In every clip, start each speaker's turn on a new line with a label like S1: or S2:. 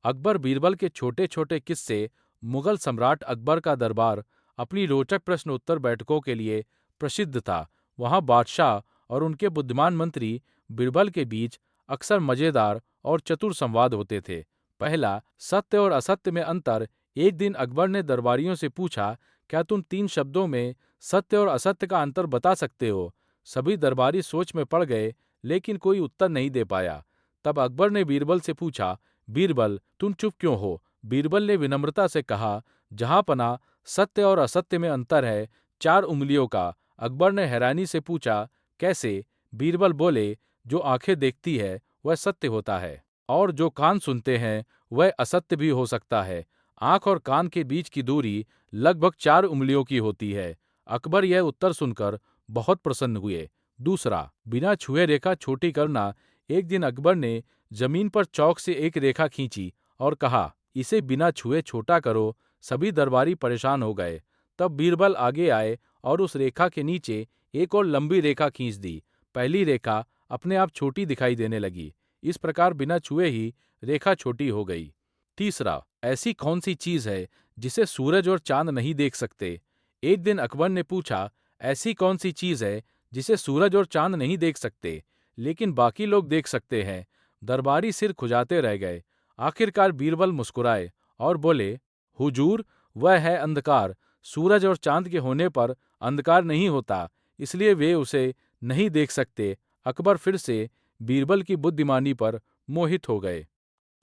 S1: अकबर बीरबल के छोटे छोटे किस्से। मुगल सम्राट अकबर का दरबार अपनी रोचक प्रश्न उत्तर बैठकों के लिए प्रसिद्ध था। वहां बादशाह और उनके बुद्धिमान मंत्री बीरबल के बीच अक्सर मजेदार और चतुर संवाद होते थे। पहला, सत्य और असत्य में अंतर। एक दिन अकबर ने दरबारियों से पूछा, क्या तुम 3 शब्दों में सत्य और असत्य का अंतर बता सकते हो? सभी दरबारी सोच में पड़ गए, लेकिन कोई उत्तर नहीं दे पाया। तब अकबर ने बीरबल से पूछा, बीरबल, तुम चुप क्यों हो? बीरबल ने विनम्रता से कहा, जहांपना, सत्य और असत्य में अंतर है 4 उंगलियों का। अकबर ने हैरानी से पूछा, कैसे? बीरबल बोले, जो आंखें देखती है वह सत्य होता है, और जो कान सुनते हैं वह असत्य भी हो सकता है। आंख और कान के बीच की दूरी लगभग 4 उंगलियों की होती है। अकबर यह उत्तर सुनकर बहुत प्रसन्न हुए। दूसरा, बिना छुए रेखा छोटी करना। एक दिन अकबर ने जमीन पर चौक से एक रेखा खींची और कहा, इसे बिना छुए छोटा करो। सभी दरबारी परेशान हो गए। तब बीरबल आगे आए और उस रेखा के नीचे एक और लंबी रेखा खींच दी। पहली रेखा अपने आप छोटी दिखाई देने लगी। इस प्रकार बिना छुए ही रेखा छोटी हो गई। तीसरा, ऐसी कौन सी चीज है जिसे सूरज और चांद नहीं देख सकते? एक दिन अकबर ने पूछा, ऐसी कौन सी चीज है जिसे सूरज और चांद नहीं देख सकते, लेकिन बाकी लोग देख सकते हैं? दरबारी सिर खुजाते रह गए। आखिरकार बीरबल मुस्कुराए और बोले, हुजूर, वह है अंधकार। सूरज और चांद के होने पर अंधकार नहीं होता, इसलिए वे उसे नहीं देख सकते। अकबर फिर से बीरबल की बुद्धिमानी पर मोहित हो गए।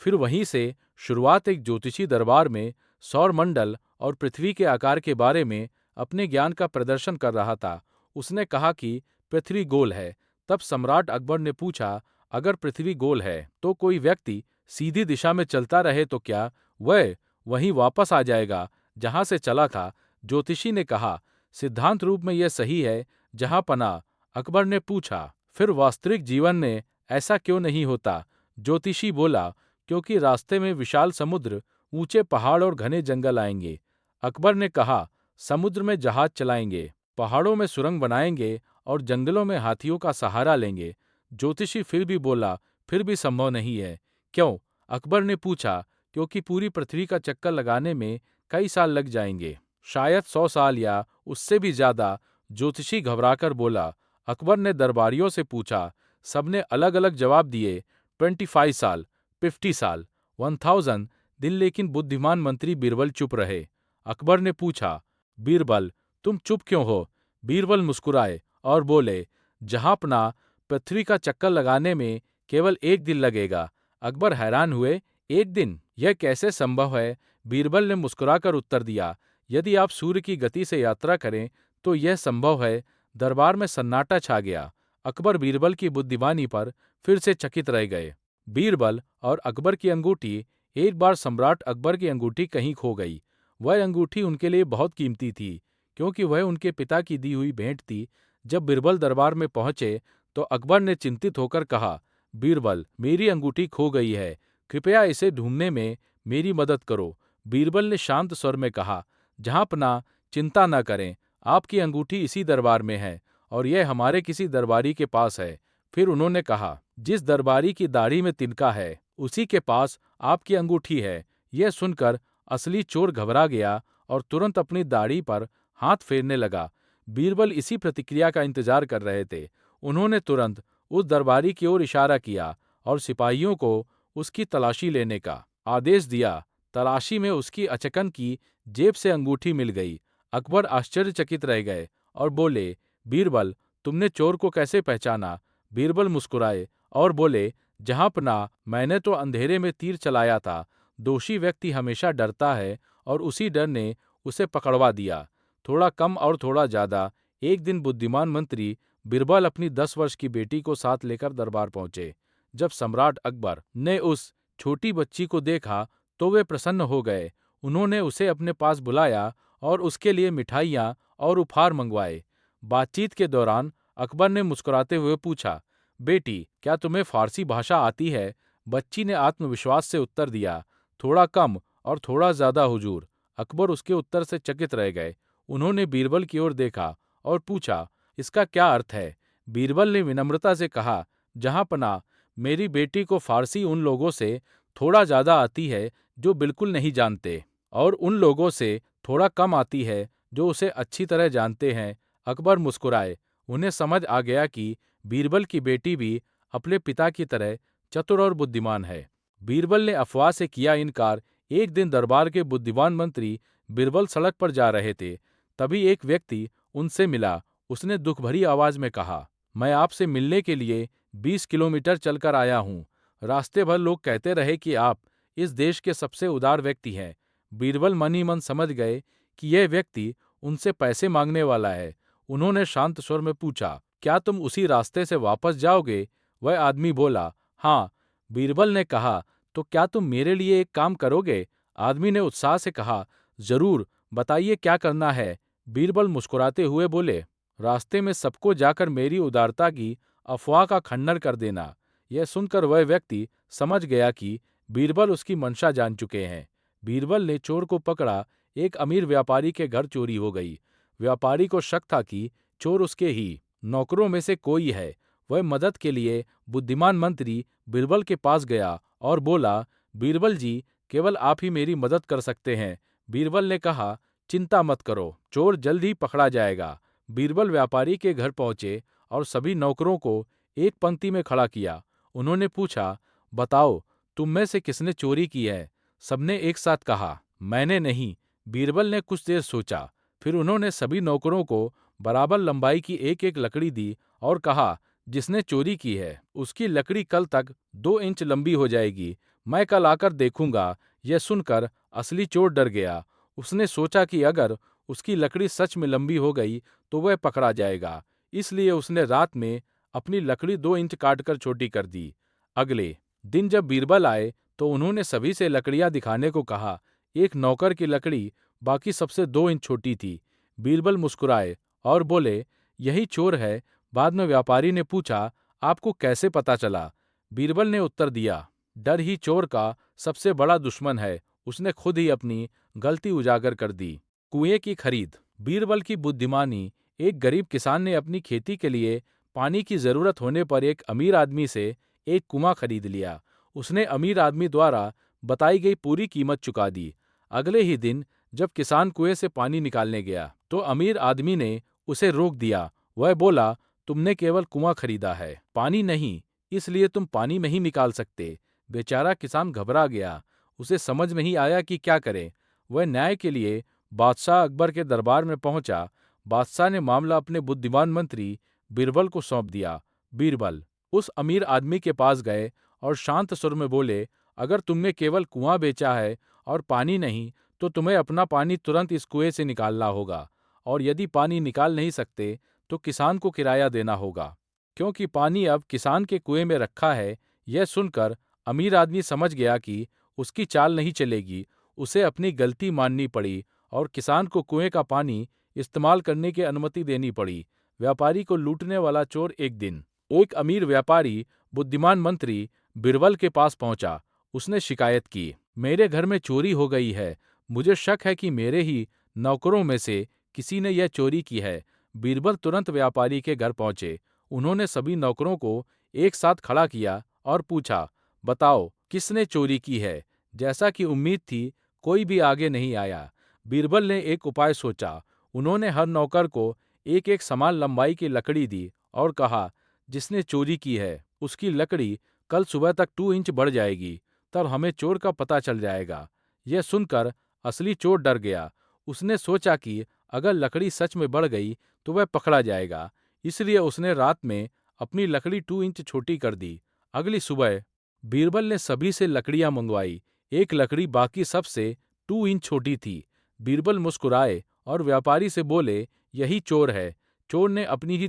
S1: फिर वहीं से शुरुआत एक ज्योतिषी दरबार में सौरमंडल और पृथ्वी के आकार के बारे में अपने ज्ञान का प्रदर्शन कर रहा था। उसने कहा कि पृथ्वी गोल है। तब सम्राट अकबर ने पूछा, अगर पृथ्वी गोल है तो कोई व्यक्ति सीधी दिशा में चलता रहे तो क्या वह वहीं वापस आ जाएगा जहां से चला था? ज्योतिषी ने कहा, सिद्धांत रूप में यह सही है, जहां पना। अकबर ने पूछा, फिर वास्तविक जीवन में ऐसा क्यों नहीं होता? ज्योतिषी बोला, क्योंकि रास्ते में विशाल समुद्र, ऊंचे पहाड़ और घने जंगल आएंगे। अकबर ने कहा, समुद्र में जहाज चलाएंगे, पहाड़ों में सुरंग बनाएंगे और जंगलों में हाथियों का सहारा लेंगे। ज्योतिषी फिर भी बोला, फिर भी संभव नहीं है। क्यों? अकबर ने पूछा, क्योंकि पूरी पृथ्वी का चक्कर लगाने में कई साल लग जाएंगे, शायद 100 साल या उससे भी ज्यादा। ज्योतिषी घबराकर बोला। अकबर ने दरबारियों से पूछा। सबने अलग अलग जवाब दिए, 25 साल, 50 साल, 1000 दिन। लेकिन बुद्धिमान मंत्री बीरबल चुप रहे। अकबर ने पूछा, बीरबल, तुम चुप क्यों हो? बीरबल मुस्कुराए और बोले, जहांपना, पृथ्वी का चक्कर लगाने में केवल 1 दिन लगेगा। अकबर हैरान हुए, 1 दिन? यह कैसे संभव है? बीरबल ने मुस्कुराकर उत्तर दिया, यदि आप सूर्य की गति से यात्रा करें तो यह संभव है। दरबार में सन्नाटा छा गया। अकबर बीरबल की बुद्धिमानी पर फिर से चकित रह गए। बीरबल और अकबर की अंगूठी। एक बार सम्राट अकबर की अंगूठी कहीं खो गई। वह अंगूठी उनके लिए बहुत कीमती थी, क्योंकि वह उनके पिता की दी हुई भेंट थी। जब बीरबल दरबार में पहुंचे तो अकबर ने चिंतित होकर कहा, बीरबल, मेरी अंगूठी खो गई है, कृपया इसे ढूंढने में मेरी मदद करो। बीरबल ने शांत स्वर में कहा, जहांपना, चिंता न करें, आपकी अंगूठी इसी दरबार में है और यह हमारे किसी दरबारी के पास है। फिर उन्होंने कहा, जिस दरबारी की दाढ़ी में तिनका है उसी के पास आपकी अंगूठी है। यह सुनकर असली चोर घबरा गया और तुरंत अपनी दाढ़ी पर हाथ फेरने लगा। बीरबल इसी प्रतिक्रिया का इंतजार कर रहे थे। उन्होंने तुरंत उस दरबारी की ओर इशारा किया और सिपाहियों को उसकी तलाशी लेने का आदेश दिया। तलाशी में उसकी अचकन की जेब से अंगूठी मिल गई। अकबर आश्चर्यचकित रह गए और बोले, बीरबल, तुमने चोर को कैसे पहचाना? बीरबल मुस्कुराए और बोले, जहांपना, मैंने तो अंधेरे में तीर चलाया था। दोषी व्यक्ति हमेशा डरता है और उसी डर ने उसे पकड़वा दिया। थोड़ा कम और थोड़ा ज्यादा। एक दिन बुद्धिमान मंत्री बीरबल अपनी 10 वर्ष की बेटी को साथ लेकर दरबार पहुंचे। जब सम्राट अकबर ने उस छोटी बच्ची को देखा तो वे प्रसन्न हो गए। उन्होंने उसे अपने पास बुलाया और उसके लिए मिठाइयाँ और उपहार मंगवाए। बातचीत के दौरान अकबर ने मुस्कुराते हुए पूछा, बेटी, क्या तुम्हें फारसी भाषा आती है? बच्ची ने आत्मविश्वास से उत्तर दिया, थोड़ा कम और थोड़ा ज्यादा हुजूर। अकबर उसके उत्तर से चकित रह गए। उन्होंने बीरबल की ओर देखा और पूछा, इसका क्या अर्थ है? बीरबल ने विनम्रता से कहा, जहांपना, मेरी बेटी को फारसी उन लोगों से थोड़ा ज़्यादा आती है जो बिल्कुल नहीं जानते, और उन लोगों से थोड़ा कम आती है जो उसे अच्छी तरह जानते हैं। अकबर मुस्कुराए। उन्हें समझ आ गया कि बीरबल की बेटी भी अपने पिता की तरह चतुर और बुद्धिमान है। बीरबल ने अफवाह से किया इनकार। एक दिन दरबार के बुद्धिमान मंत्री बीरबल सड़क पर जा रहे थे। तभी एक व्यक्ति उनसे मिला। उसने दुख भरी आवाज में कहा, मैं आपसे मिलने के लिए 20 किलोमीटर चलकर आया हूँ। रास्ते भर लोग कहते रहे कि आप इस देश के सबसे उदार व्यक्ति हैं। बीरबल मन ही मन समझ गए कि यह व्यक्ति उनसे पैसे मांगने वाला है। उन्होंने शांत स्वर में पूछा, क्या तुम उसी रास्ते से वापस जाओगे? वह आदमी बोला, हाँ। बीरबल ने कहा, तो क्या तुम मेरे लिए एक काम करोगे? आदमी ने उत्साह से कहा, जरूर, बताइए क्या करना है। बीरबल मुस्कुराते हुए बोले, रास्ते में सबको जाकर मेरी उदारता की अफवाह का खंडन कर देना। यह सुनकर वह व्यक्ति समझ गया कि बीरबल उसकी मंशा जान चुके हैं। बीरबल ने चोर को पकड़ा। एक अमीर व्यापारी के घर चोरी हो गई। व्यापारी को शक था कि चोर उसके ही नौकरों में से कोई है। वह मदद के लिए बुद्धिमान मंत्री बीरबल के पास गया और बोला, बीरबल जी, केवल आप ही मेरी मदद कर सकते हैं। बीरबल ने कहा, चिंता मत करो, चोर जल्द ही पकड़ा जाएगा। बीरबल व्यापारी के घर पहुंचे और सभी नौकरों को एक पंक्ति में खड़ा किया। उन्होंने पूछा, बताओ, तुम में से किसने चोरी की है? सबने एक साथ कहा, मैंने नहीं। बीरबल ने कुछ देर सोचा। फिर उन्होंने सभी नौकरों को बराबर लंबाई की एक एक लकड़ी दी और कहा, जिसने चोरी की है उसकी लकड़ी कल तक 2 इंच लंबी हो जाएगी। मैं कल आकर देखूंगा। यह सुनकर असली चोर डर गया। उसने सोचा कि अगर उसकी लकड़ी सच में लंबी हो गई तो वह पकड़ा जाएगा। इसलिए उसने रात में अपनी लकड़ी 2 इंच काटकर छोटी कर दी। अगले दिन जब बीरबल आए तो उन्होंने सभी से लकड़ियां दिखाने को कहा। एक नौकर की लकड़ी बाकी सबसे 2 इंच छोटी थी। बीरबल मुस्कुराए और बोले, यही चोर है। बाद में व्यापारी ने पूछा, आपको कैसे पता चला? बीरबल ने उत्तर दिया, डर ही चोर का सबसे बड़ा दुश्मन है। उसने खुद ही अपनी गलती उजागर कर दी। कुएं की खरीद। बीरबल की बुद्धिमानी। एक गरीब किसान ने अपनी खेती के लिए पानी की जरूरत होने पर एक अमीर आदमी से एक कुआं खरीद लिया। उसने अमीर आदमी द्वारा बताई गई पूरी कीमत चुका दी। अगले ही दिन जब किसान कुएं से पानी निकालने गया तो अमीर आदमी ने उसे रोक दिया। वह बोला, तुमने केवल कुआं खरीदा है, पानी नहीं, इसलिए तुम पानी नहीं निकाल सकते। बेचारा किसान घबरा गया। उसे समझ नहीं आया कि क्या करे। वह न्याय के लिए बादशाह अकबर के दरबार में पहुंचा। बादशाह ने मामला अपने बुद्धिमान मंत्री बीरबल को सौंप दिया। बीरबल उस अमीर आदमी के पास गए और शांत सुर में बोले, अगर तुमने केवल कुआं बेचा है और पानी नहीं, तो तुम्हें अपना पानी तुरंत इस कुएं से निकालना होगा, और यदि पानी निकाल नहीं सकते तो किसान को किराया देना होगा, क्योंकि पानी अब किसान के कुएं में रखा है। यह सुनकर अमीर आदमी समझ गया कि उसकी चाल नहीं चलेगी। उसे अपनी गलती माननी पड़ी और किसान को कुएं का पानी इस्तेमाल करने की अनुमति देनी पड़ी। व्यापारी को लूटने वाला चोर। एक दिन एक अमीर व्यापारी बुद्धिमान मंत्री बीरबल के पास पहुंचा। उसने शिकायत की, मेरे घर में चोरी हो गई है। मुझे शक है कि मेरे ही नौकरों में से किसी ने यह चोरी की है। बीरबल तुरंत व्यापारी के घर पहुंचे। उन्होंने सभी नौकरों को एक साथ खड़ा किया और पूछा, बताओ, किसने चोरी की है? जैसा कि उम्मीद थी, कोई भी आगे नहीं आया। बीरबल ने एक उपाय सोचा। उन्होंने हर नौकर को एक एक समान लंबाई की लकड़ी दी और कहा, जिसने चोरी की है उसकी लकड़ी कल सुबह तक 2 इंच बढ़ जाएगी, तब हमें चोर का पता चल जाएगा। यह सुनकर असली चोर डर गया। उसने सोचा कि अगर लकड़ी सच में बढ़ गई तो वह पकड़ा जाएगा। इसलिए उसने रात में अपनी लकड़ी 2 इंच छोटी कर दी। अगली सुबह बीरबल ने सभी से लकड़ियां मंगवाई। एक लकड़ी बाकी सब से 2 इंच छोटी थी। बीरबल मुस्कुराए और व्यापारी से बोले, यही चोर है। चोर ने अपनी ही